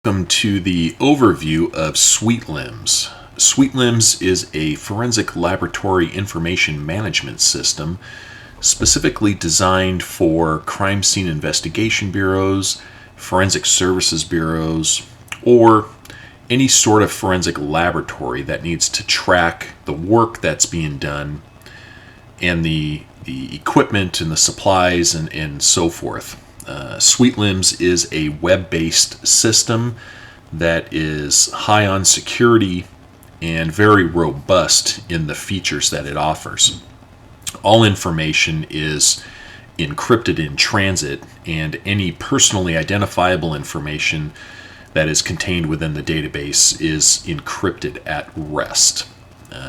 Welcome to the overview of SweetLimbs. SweetLimbs is a forensic laboratory information management system specifically designed for crime scene investigation bureaus, forensic services bureaus, or any sort of forensic laboratory that needs to track the work that's being done and the equipment and the supplies and so forth. SweetLimbs is a web-based system that is high on security and very robust in the features that it offers. All information is encrypted in transit, and any personally identifiable information that is contained within the database is encrypted at rest.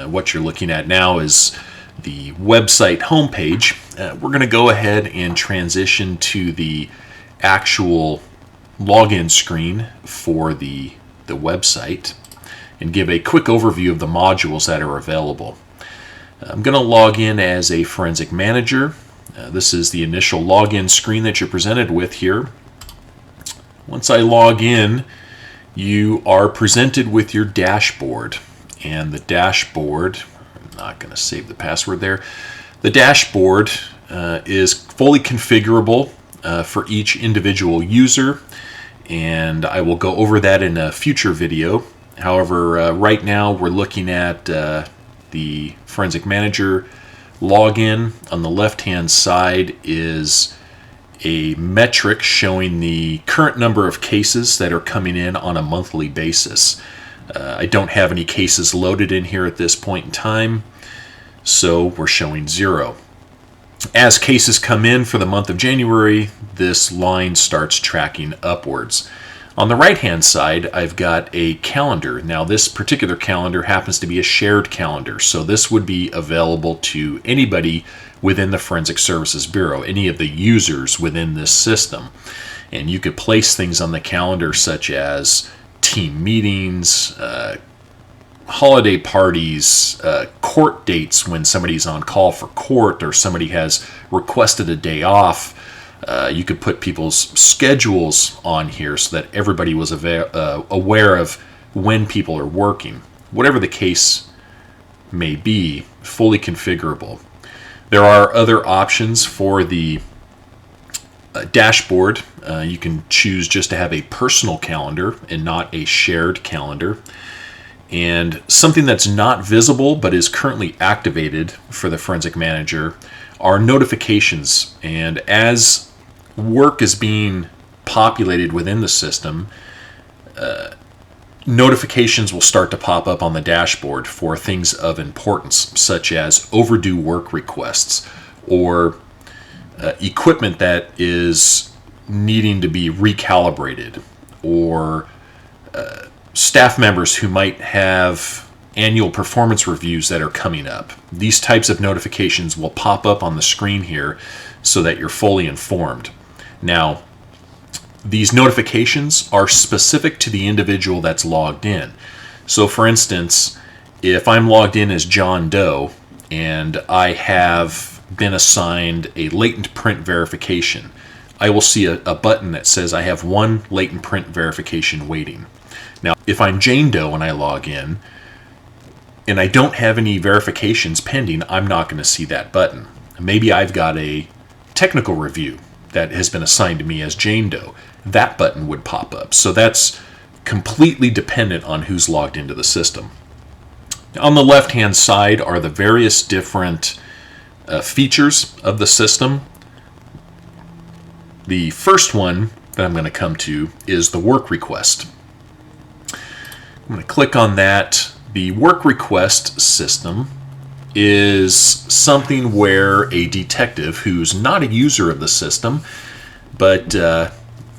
What you're looking at now is the website homepage. We're going to go ahead and transition to the actual login screen for the website and give a quick overview of the modules that are available. I'm going to log in as a forensic manager. This is the initial login screen that you're presented with here. Once I log in, you are presented with your dashboard, and the dashboard, I'm not going to save the password there. The dashboard is fully configurable for each individual user, and I will go over that in a future video. However, right now we're looking at the Forensic Manager login. On the left-hand side is a metric showing the current number of cases that are coming in on a monthly basis. I don't have any cases loaded in here at this point in time, so we're showing 0. As cases come in for the month of January, this line starts tracking upwards. On the right-hand side, I've got a calendar. Now, this particular calendar happens to be a shared calendar, so this would be available to anybody within the Forensic Services Bureau, any of the users within this system. And you could place things on the calendar such as team meetings, holiday parties, court dates when somebody's on call for court or somebody has requested a day off. You could put people's schedules on here so that everybody was aware of when people are working. Whatever the case may be, fully configurable. There are other options for the dashboard. You can choose just to have a personal calendar and not a shared calendar. And something that's not visible but is currently activated for the Forensic Manager are notifications. And as work is being populated within the system, notifications will start to pop up on the dashboard for things of importance, such as overdue work requests or equipment that is needing to be recalibrated, or staff members who might have annual performance reviews that are coming up. These types of notifications will pop up on the screen here so that you're fully informed. Now, these notifications are specific to the individual that's logged in. So for instance, if I'm logged in as John Doe and I have been assigned a latent print verification, I will see a button that says I have one latent print verification waiting. Now, if I'm Jane Doe and I log in and I don't have any verifications pending, I'm not going to see that button. Maybe I've got a technical review that has been assigned to me as Jane Doe. That button would pop up. So that's completely dependent on who's logged into the system. On the left-hand side are the various different features of the system. The first one that I'm going to come to is the work request. I'm going to click on that. The work request system is something where a detective who's not a user of the system, but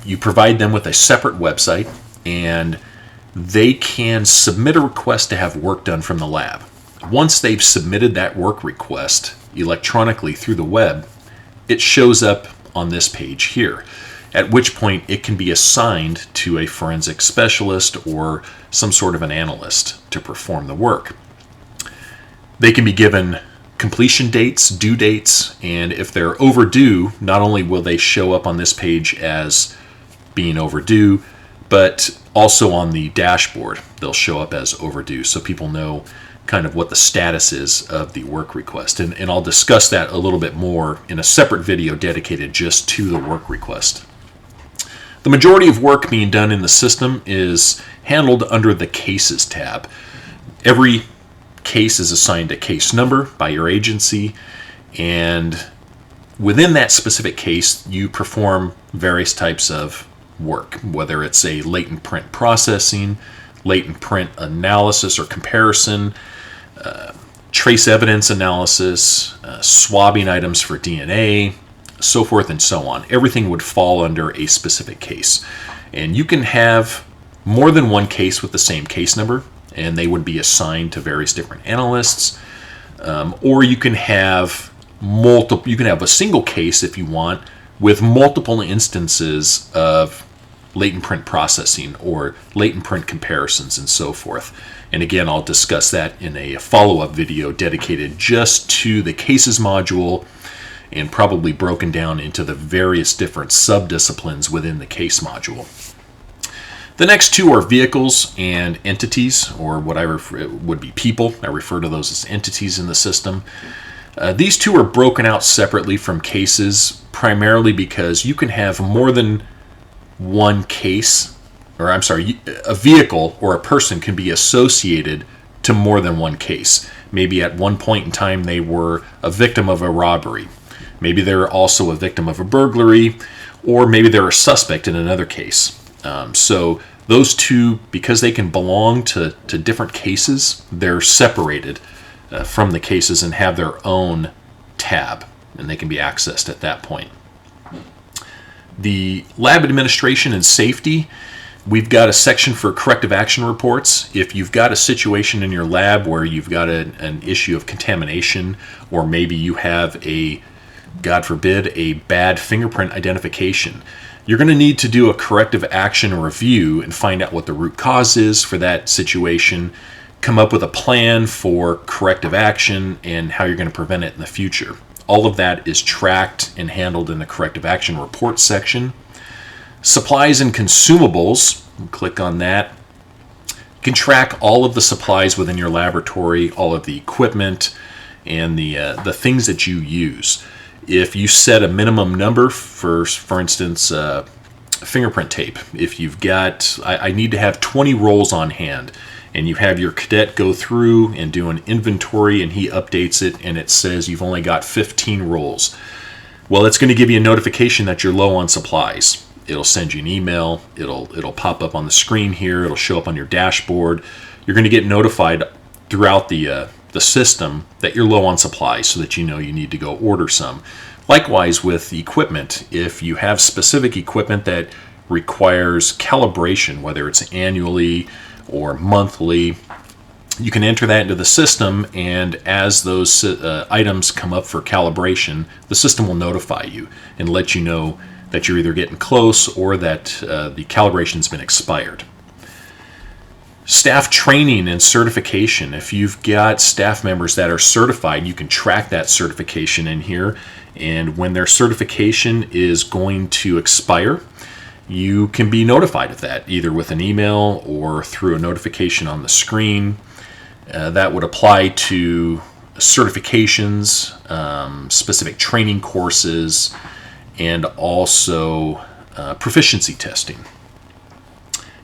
you provide them with a separate website and they can submit a request to have work done from the lab. Once they've submitted that work request electronically through the web, it shows up on this page here, at which point it can be assigned to a forensic specialist or some sort of an analyst to perform the work. They can be given completion dates, due dates, and if they're overdue, not only will they show up on this page as being overdue, but also on the dashboard, they'll show up as overdue so people know kind of what the status is of the work request. And I'll discuss that a little bit more in a separate video dedicated just to the work request. The majority of work being done in the system is handled under the Cases tab. Every case is assigned a case number by your agency, and within that specific case, you perform various types of work, whether it's a latent print processing, latent print analysis or comparison, trace evidence analysis, swabbing items for DNA, so forth and so on. Everything would fall under a specific case. And you can have more than one case with the same case number, and they would be assigned to various different analysts. Or you can have multiple. You can have a single case if you want with multiple instances of latent print processing or latent print comparisons and so forth. And again, I'll discuss that in a follow-up video dedicated just to the cases module and probably broken down into the various different sub-disciplines within the case module. The next two are vehicles and entities, or what I would be people. I refer to those as entities in the system. These two are broken out separately from cases, primarily because you can have more than one case, a vehicle or a person can be associated to more than one case. Maybe at one point in time they were a victim of a robbery. Maybe they're also a victim of a burglary, or maybe they're a suspect in another case. So those two, because they can belong to different cases, they're separated from the cases and have their own tab, and they can be accessed at that point. The lab administration and safety, we've got a section for corrective action reports. If you've got a situation in your lab where you've got an issue of contamination, or maybe you have a, God forbid, a bad fingerprint identification, you're going to need to do a corrective action review and find out what the root cause is for that situation, come up with a plan for corrective action and how you're going to prevent it in the future. All of that is tracked and handled in the corrective action report section. Supplies and consumables, click on that. You can track all of the supplies within your laboratory, all of the equipment, and the things that you use. If you set a minimum number for instance, fingerprint tape, if you've got, I need to have 20 rolls on hand, and you have your cadet go through and do an inventory and he updates it and it says you've only got 15 rolls. Well, it's going to give you a notification that you're low on supplies. It'll send you an email, it'll pop up on the screen here, it'll show up on your dashboard. You're going to get notified throughout the system that you're low on supplies so that you know you need to go order some. Likewise with equipment, if you have specific equipment that requires calibration, whether it's annually or monthly, you can enter that into the system, and as those items come up for calibration, the system will notify you and let you know that you're either getting close or that the calibration's been expired. Staff training and certification. If you've got staff members that are certified, you can track that certification in here, and when their certification is going to expire, you can be notified of that, either with an email or through a notification on the screen. That would apply to certifications, specific training courses, and also proficiency testing.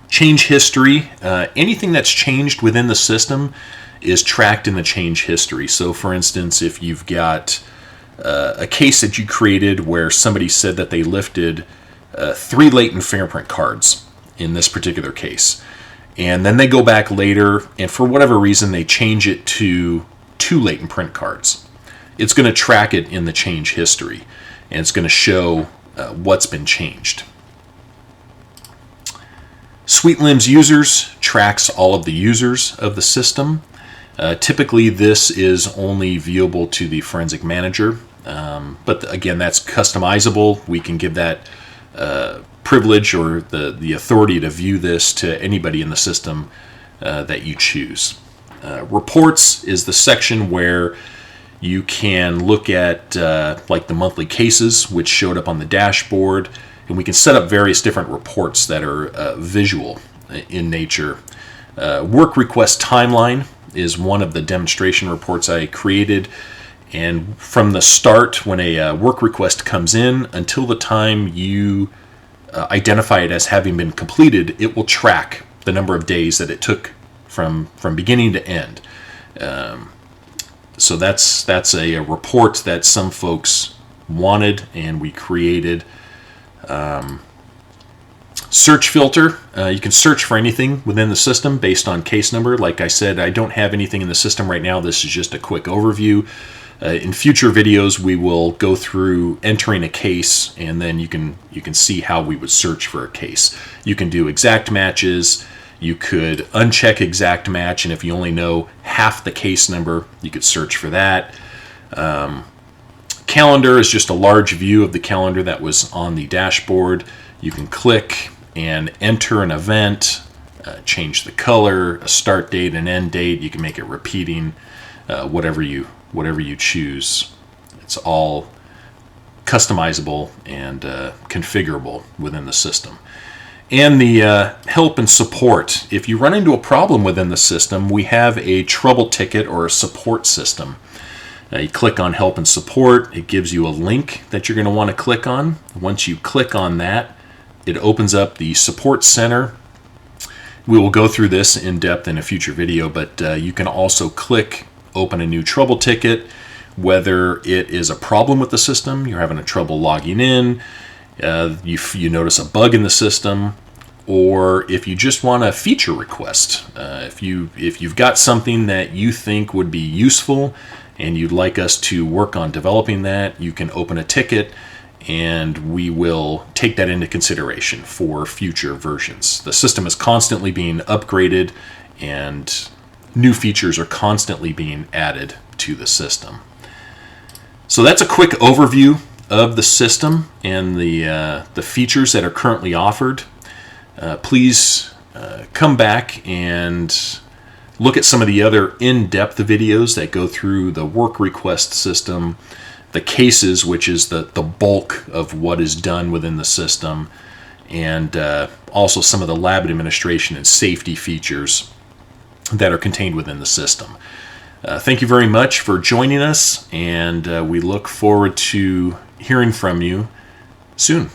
Change history. Anything that's changed within the system is tracked in the change history. So for instance, if you've got a case that you created where somebody said that they lifted 3 latent fingerprint cards in this particular case, and then they go back later and for whatever reason they change it to 2 latent print cards, it's going to track it in the change history and it's going to show what's been changed. SweetLimbs users tracks all of the users of the system. Typically this is only viewable to the forensic manager, but again, that's customizable. We can give that privilege or the authority to view this to anybody in the system that you choose. Reports is the section where you can look at like the monthly cases which showed up on the dashboard. and we can set up various different reports that are visual in nature. Work request timeline is one of the demonstration reports I created, and from the start when a work request comes in until the time you identify it as having been completed, it will track the number of days that it took from beginning to end. So that's a report that some folks wanted, and we created. Search filter. You can search for anything within the system based on case number. Like I said, I don't have anything in the system right now. This is just a quick overview. In future videos, we will go through entering a case, and then you can see how we would search for a case. You can do exact matches. You could uncheck exact match, and if you only know half the case number, you could search for that. Calendar is just a large view of the calendar that was on the dashboard. You can click and enter an event, change the color, a start date, an end date. You can make it repeating, whatever you choose. It's all customizable and configurable within the system. And the help and support. If you run into a problem within the system, we have a trouble ticket or a support system. You click on help and support. It gives you a link that you're going to want to click on. Once you click on that, it opens up the support center. We will go through this in depth in a future video, but you can also click open a new trouble ticket, whether it is a problem with the system, you're having a trouble logging in, you notice a bug in the system, or if you just want a feature request. If you've got something that you think would be useful and you'd like us to work on developing that, you can open a ticket and we will take that into consideration for future versions. The system is constantly being upgraded and new features are constantly being added to the system. So that's a quick overview of the system and the features that are currently offered. Please come back and look at some of the other in-depth videos that go through the work request system, the cases, which is the bulk of what is done within the system, and also some of the lab administration and safety features that are contained within the system. Thank you very much for joining us, and we look forward to hearing from you soon.